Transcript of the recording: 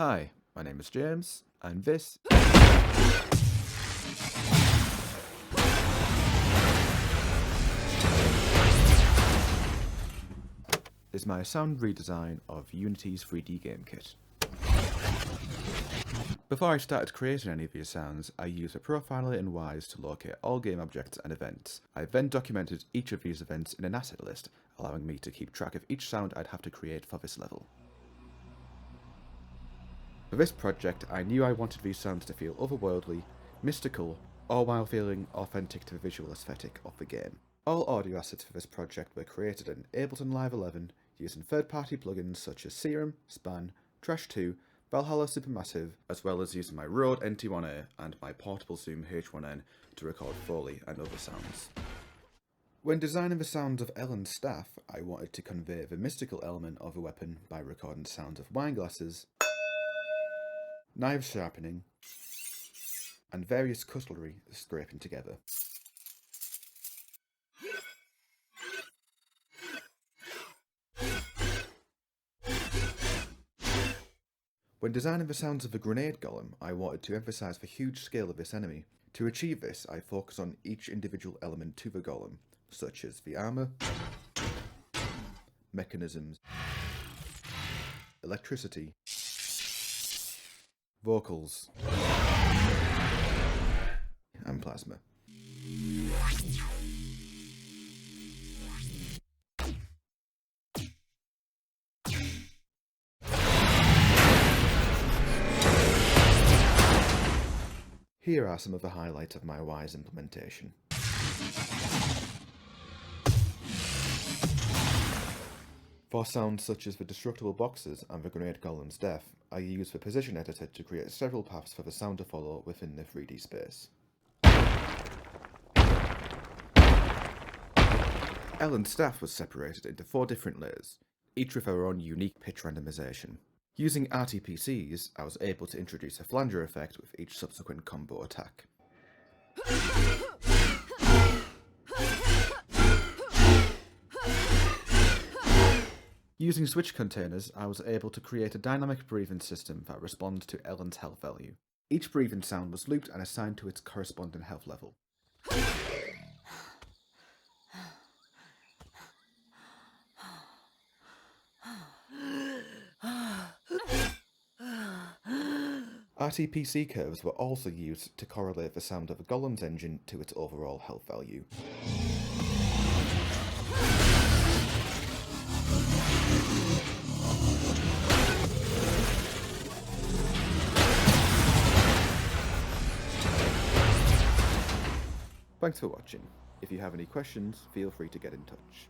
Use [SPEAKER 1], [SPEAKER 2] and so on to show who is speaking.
[SPEAKER 1] Hi, my name is James, and this is my sound redesign of Unity's 3D game kit. Before I started creating any of these sounds, I used a profiler in Wwise to locate all game objects and events. I then documented each of these events in an asset list, allowing me to keep track of each sound I'd have to create for this level. For this project, I knew I wanted these sounds to feel otherworldly, mystical, all while feeling authentic to the visual aesthetic of the game. All audio assets for this project were created in Ableton Live 11 using third-party plugins such as Serum, Span, Trash 2, Valhalla Supermassive, as well as using my Rode NT1A and my portable Zoom H1N to record Foley and other sounds. When designing the sounds of Ellen's staff, I wanted to convey the mystical element of the weapon by recording sounds of wine glasses, knives sharpening, and various cutlery scraping together. When designing the sounds of the grenade golem, I wanted to emphasise the huge scale of this enemy. To achieve this, I focus on each individual element to the golem, such as the armour, mechanisms, electricity, vocals, and plasma. Here are some of the highlights of my Wwise implementation. For sounds such as the destructible boxes and the grenade golem's death, I use the position editor to create several paths for the sound to follow within the 3D space. Ellen's staff was separated into 4 different layers, each with their own unique pitch randomization. Using RTPCs, I was able to introduce a flanger effect with each subsequent combo attack. Using switch containers, I was able to create a dynamic breathing system that responds to Ellen's health value. Each breathing sound was looped and assigned to its corresponding health level. RTPC curves were also used to correlate the sound of a golem's engine to its overall health value. Thanks for watching. If you have any questions, feel free to get in touch.